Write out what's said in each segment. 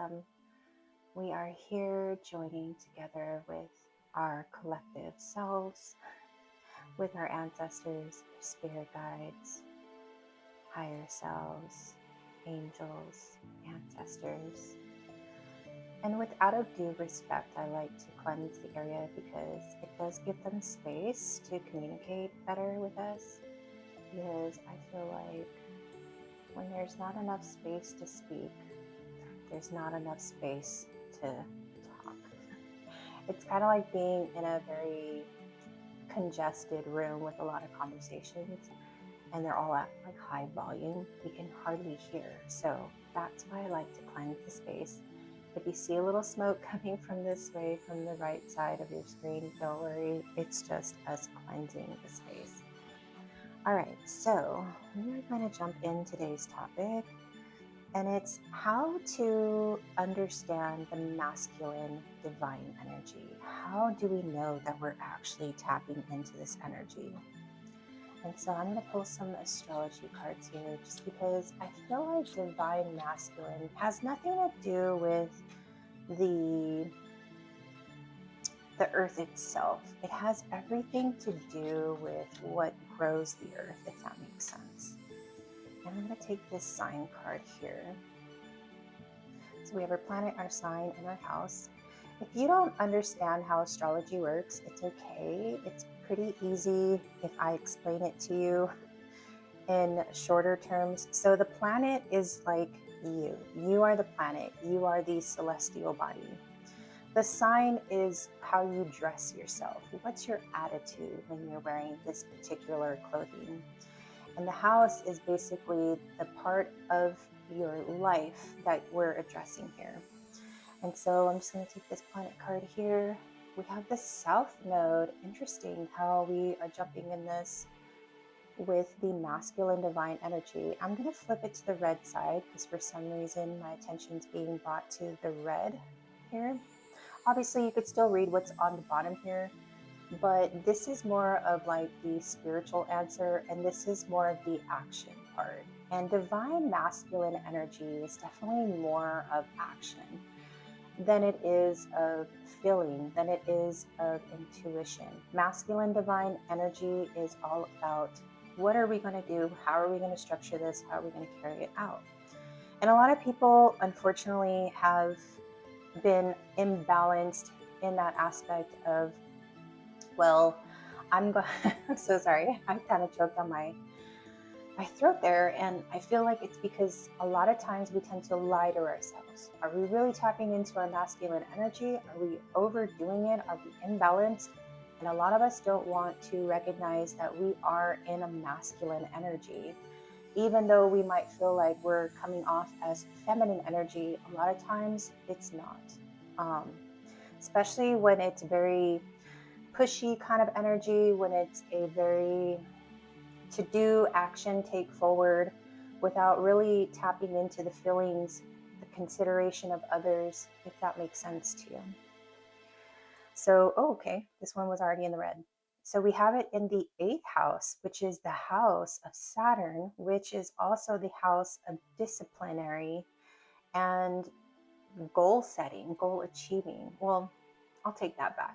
system. We are here joining together with our collective selves, with our ancestors, spirit guides, higher selves, angels, ancestors. And with out of due respect, I like to cleanse the area because it does give them space to communicate better with us. Because I feel like when there's not enough space to speak, there's not enough space to talk. It's kind of like being in a very congested room with a lot of conversations and they're all at like high volume. You can hardly hear. So that's why I like to cleanse the space. If you see a little smoke coming from this way, from the right side of your screen, don't worry. It's just us cleansing the space. All right, so we're going to jump in today's topic, and it's how to understand the masculine divine energy. How do we know that we're actually tapping into this energy? And so I'm going to pull some astrology cards here just because I feel like divine masculine has nothing to do with the earth itself. It has everything to do with what grows the earth, if that makes sense. And I'm going to take this sign card here. So we have our planet, our sign, and our house. If you don't understand how astrology works, it's okay. It's pretty easy if I explain it to you in shorter terms. So the planet is like you. You are the planet. You are the celestial body. The sign is how you dress yourself. What's your attitude when you're wearing this particular clothing? And the house is basically the part of your life that we're addressing here. And so I'm just going to take this planet card here. We have the South Node. Interesting how we are jumping in this with the masculine divine energy. I'm going to flip it to the red side because for some reason my attention's being brought to the red here. Obviously, you could still read what's on the bottom here, but this is more of like the spiritual answer, and this is more of the action part. And divine masculine energy is definitely more of action than it is of feeling, than it is of intuition. Masculine divine energy is all about what are we going to do? How are we going to structure this? How are we going to carry it out? And a lot of people, unfortunately, have been imbalanced in that aspect of, well, I'm so sorry. I kind of choked on my throat there, and I feel like it's because a lot of times we tend to lie to ourselves. Are we really tapping into our masculine energy? Are we overdoing it? Are we imbalanced? And a lot of us don't want to recognize that we are in a masculine energy. Even though we might feel like we're coming off as feminine energy, a lot of times it's not. Especially when it's very pushy kind of energy, when it's a very to do, action, take forward without really tapping into the feelings, the consideration of others, if that makes sense to you. So, okay, this one was already in the red. So we have it in the 8th house, which is the house of Saturn, which is also the house of disciplinary and goal setting, goal achieving. Well, I'll take that back.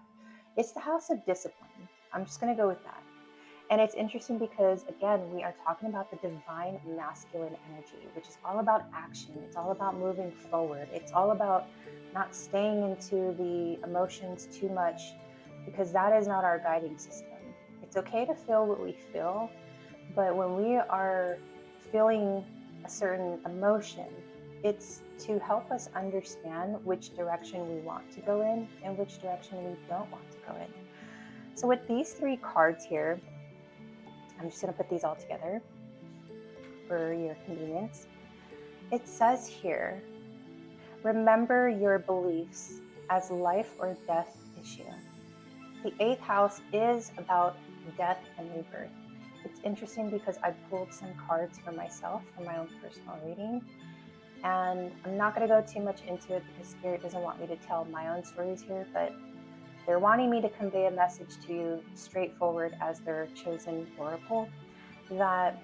It's the house of discipline. I'm just going to go with that. And it's interesting because, again, we are talking about the divine masculine energy, which is all about action. It's all about moving forward. It's all about not staying into the emotions too much, because that is not our guiding system. It's okay to feel what we feel, but when we are feeling a certain emotion, it's to help us understand which direction we want to go in and which direction we don't want to go in. So with these 3 cards here, I'm just going to put these all together for your convenience. It says here, remember your beliefs as life or death issue. The 8th house is about death and rebirth. It's interesting because I pulled some cards for myself for my own personal reading. And I'm not going to go too much into it because Spirit doesn't want me to tell my own stories here, but they're wanting me to convey a message to you straightforward as their chosen oracle, that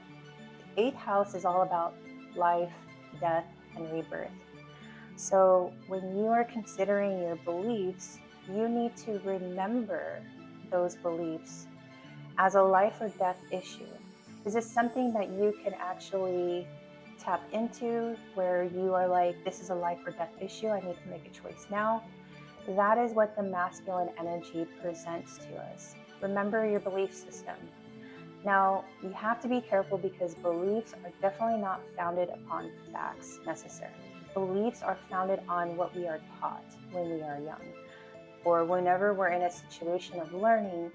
the 8th house is all about life, death, and rebirth. So when you are considering your beliefs, you need to remember those beliefs as a life or death issue. Is this something that you can actually tap into where you are like, this is a life or death issue, I need to make a choice now? That is what the masculine energy presents to us. Remember your belief system. Now, you have to be careful because beliefs are definitely not founded upon facts necessarily. Beliefs are founded on what we are taught when we are young, or whenever we're in a situation of learning.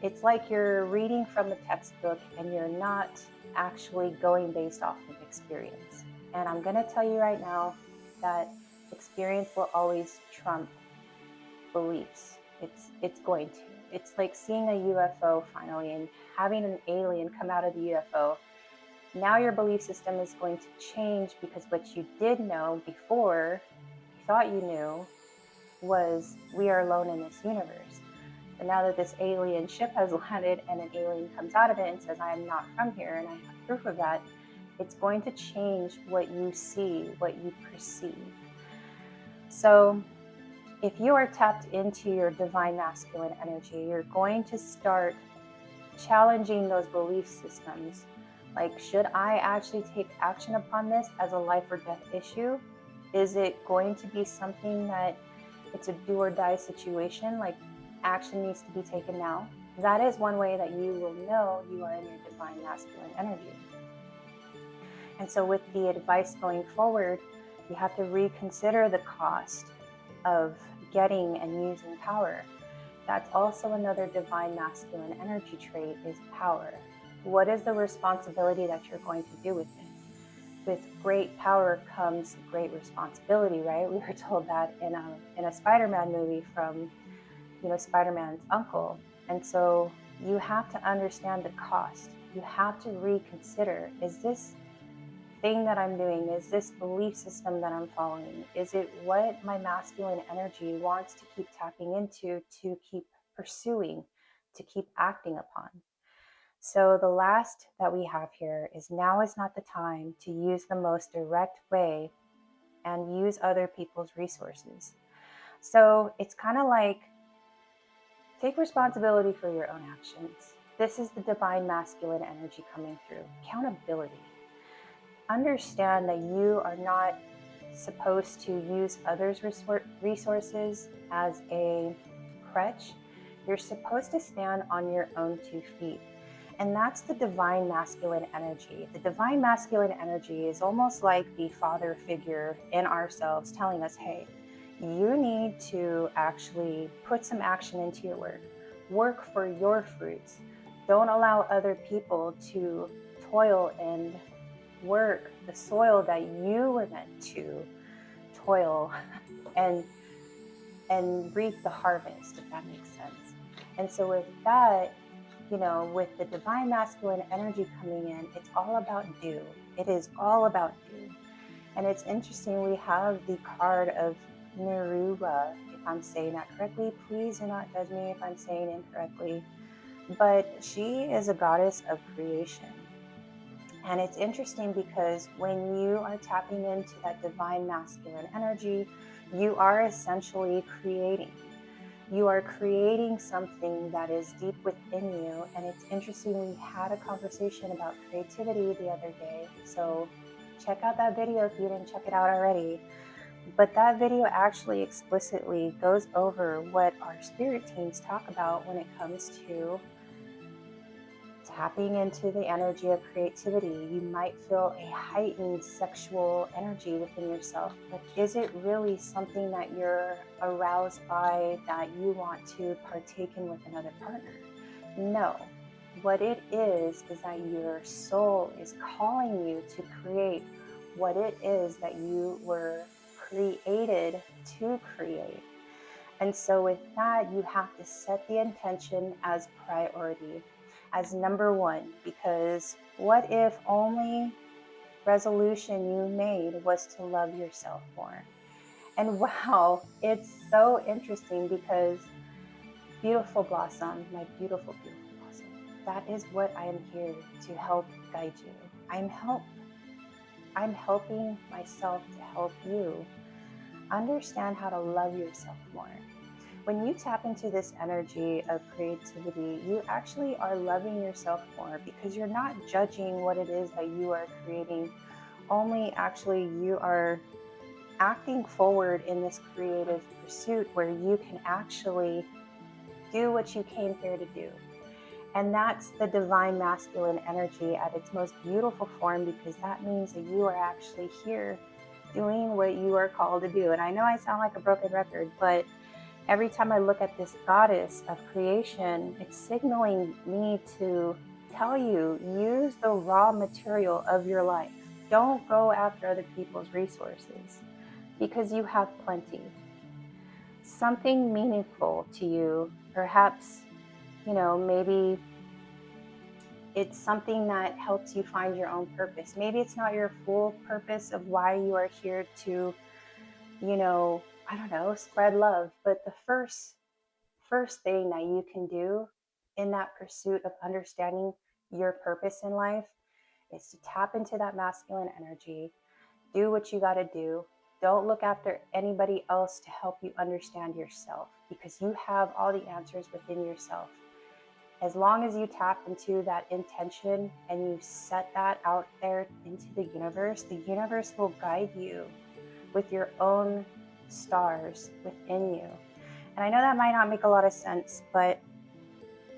It's like you're reading from a textbook and you're not actually going based off of experience. And I'm going to tell you right now that experience will always trump beliefs. It's going to. It's like seeing a UFO finally and having an alien come out of the UFO. Now your belief system is going to change because what you did know before, you thought you knew, was we are alone in this universe. But now that this alien ship has landed and an alien comes out of it and says, I am not from here and I have proof of that, it's going to change what you see, what you perceive. So if you are tapped into your divine masculine energy, you're going to start challenging those belief systems. Like, should I actually take action upon this as a life or death issue? Is it going to be something that it's a do or die situation, like action needs to be taken now? That is one way that you will know you are in your divine masculine energy. And so with the advice going forward, you have to reconsider the cost of getting and using power. That's also another divine masculine energy trait, is power. What is the responsibility that you're going to do with it? With great power comes great responsibility, right? We were told that in a Spider-Man movie from, Spider-Man's uncle. And so you have to understand the cost. You have to reconsider, is this thing that I'm doing, is this belief system that I'm following, is it what my masculine energy wants to keep tapping into, to keep pursuing, to keep acting upon? So the last that we have here is, now is not the time to use the most direct way and use other people's resources. So it's kind of like, take responsibility for your own actions. This is the divine masculine energy coming through. Accountability. Understand that you are not supposed to use others' resources as a crutch. You're supposed to stand on your own 2 feet. And that's the divine masculine energy. The divine masculine energy is almost like the father figure in ourselves telling us, hey, you need to actually put some action into your work. Work for your fruits. Don't allow other people to toil and work the soil that you were meant to toil and reap the harvest, if that makes sense. And so with that, with the divine masculine energy coming in, it's all about do. It is all about do. And it's interesting, we have the card of Nerura, if I'm saying that correctly. Please do not judge me if I'm saying incorrectly. But she is a goddess of creation. And it's interesting because when you are tapping into that divine masculine energy, you are essentially creating. You are creating something that is deep within you. And it's interesting, we had a conversation about creativity the other day. So check out that video if you didn't check it out already. But that video actually explicitly goes over what our spirit teams talk about when it comes to tapping into the energy of creativity. You might feel a heightened sexual energy within yourself, but is it really something that you're aroused by, that you want to partake in with another partner? No. What it is that your soul is calling you to create what it is that you were created to create. And so with that, you have to set the intention as priority, as number one, because what if only resolution you made was to love yourself more? And wow, it's so interesting because beautiful blossom, my beautiful, beautiful blossom, that is what I am here to help guide you. I'm helping myself to help you. understand how to love yourself more. When you tap into this energy of creativity, you actually are loving yourself more because you're not judging what it is that you are creating. Only actually, you are acting forward in this creative pursuit where you can actually do what you came here to do. And that's the divine masculine energy at its most beautiful form, because that means that you are actually here doing what you are called to do. And I know I sound like a broken record, but every time I look at this goddess of creation, it's signaling me to tell you, use the raw material of your life. Don't go after other people's resources because you have plenty. Something meaningful to you, perhaps, maybe it's something that helps you find your own purpose. Maybe it's not your full purpose of why you are here to, I don't know, spread love, but the first thing that you can do in that pursuit of understanding your purpose in life is to tap into that masculine energy, do what you got to do. Don't look after anybody else to help you understand yourself, because you have all the answers within yourself. As long as you tap into that intention and you set that out there into the universe will guide you with your own stars within you. And I know that might not make a lot of sense, but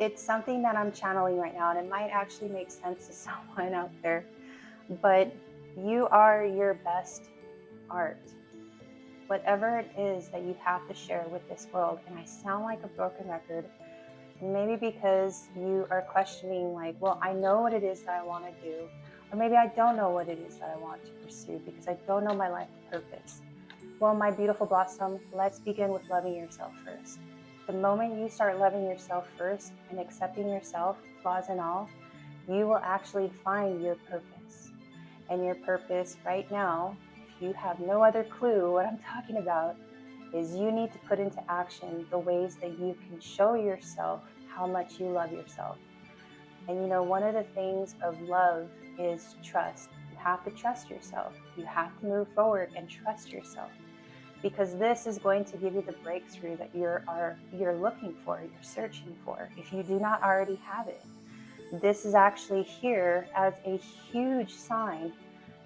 it's something that I'm channeling right now, and it might actually make sense to someone out there. But you are your best art. Whatever it is that you have to share with this world, and I sound like a broken record, maybe because you are questioning, like, well, I know what it is that I want to do, or maybe I don't know what it is that I want to pursue because I don't know my life purpose. Well, my beautiful blossom, let's begin with loving yourself first. The moment you start loving yourself first and accepting yourself, flaws and all, you will actually find your purpose. And your purpose right now, if you have no other clue what I'm talking about, is you need to put into action the ways that you can show yourself how much you love yourself. And one of the things of love is trust. You have to trust yourself. You have to move forward and trust yourself, because this is going to give you the breakthrough that you're looking for, you're searching for, if you do not already have it. This is actually here as a huge sign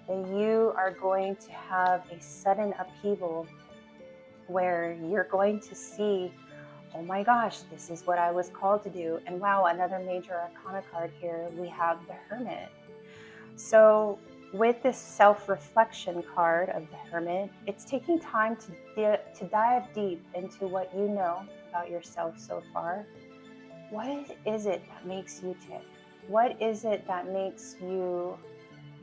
that you are going to have a sudden upheaval where you're going to see, oh my gosh, this is what I was called to do. And wow, another major arcana card here, we have the Hermit. So with this self-reflection card of the Hermit, it's taking time to dive deep into what you know about yourself so far. What is it that makes you tick? What is it that makes you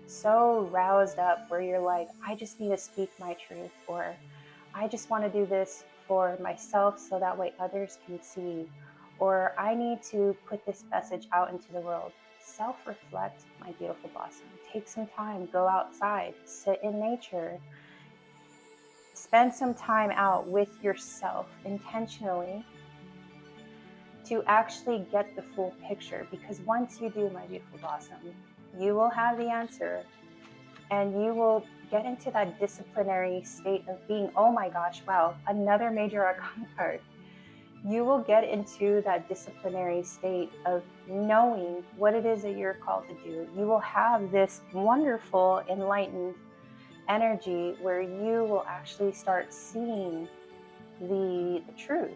so roused up where you're like, I just need to speak my truth, or I just want to do this for myself so that way others can see, or I need to put this message out into the world. Self-reflect, my beautiful blossom. Take some time, go outside, sit in nature, spend some time out with yourself intentionally to actually get the full picture. Because once you do, my beautiful blossom, you will have the answer, and you will get into that disciplinary state of being, oh my gosh, wow, another major arcana card. You will get into that disciplinary state of knowing what it is that you're called to do. You will have this wonderful, enlightened energy where you will actually start seeing the truth.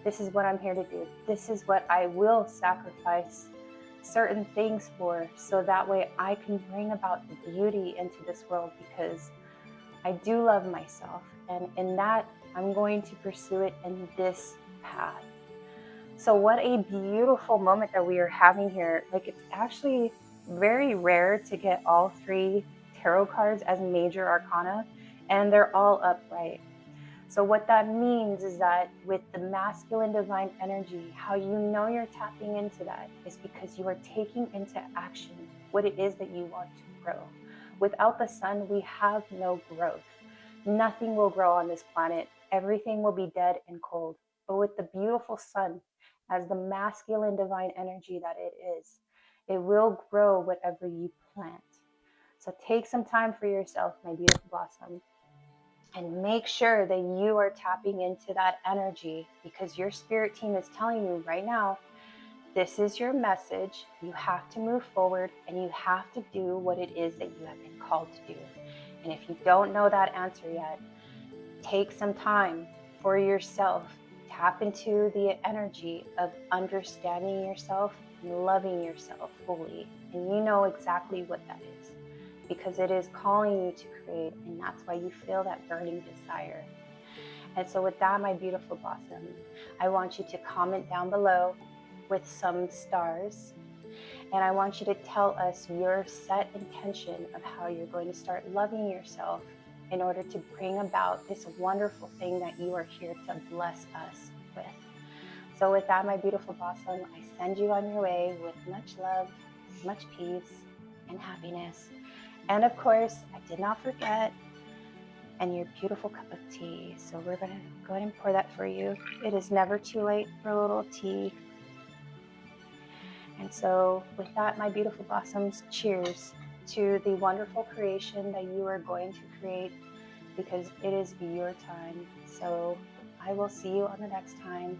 This is what I'm here to do. This is what I will sacrifice certain things for, so that way I can bring about the beauty into this world, because I do love myself, and in that I'm going to pursue it in this path. So what a beautiful moment that we are having here. Like, it's actually very rare to get all three tarot cards as major arcana, and they're all upright. So what that means is that with the masculine divine energy, how you know you're tapping into that is because you are taking into action what it is that you want to grow. Without the sun, we have no growth. Nothing will grow on this planet. Everything will be dead and cold. But with the beautiful sun, as the masculine divine energy that it is, it will grow whatever you plant. So take some time for yourself, my beautiful blossom. And make sure that you are tapping into that energy, because your spirit team is telling you right now, this is your message. You have to move forward and you have to do what it is that you have been called to do. And if you don't know that answer yet, take some time for yourself. Tap into the energy of understanding yourself and loving yourself fully. And you know exactly what that is, because it is calling you to create, and that's why you feel that burning desire. And so with that, my beautiful blossom, I want you to comment down below with some stars. And I want you to tell us your set intention of how you're going to start loving yourself in order to bring about this wonderful thing that you are here to bless us with. So with that, my beautiful blossom, I send you on your way with much love, much peace, and happiness. And of course, I did not forget, and your beautiful cup of tea. So we're going to go ahead and pour that for you. It is never too late for a little tea. And so with that, my beautiful blossoms, cheers to the wonderful creation that you are going to create, because it is your time. So I will see you on the next time.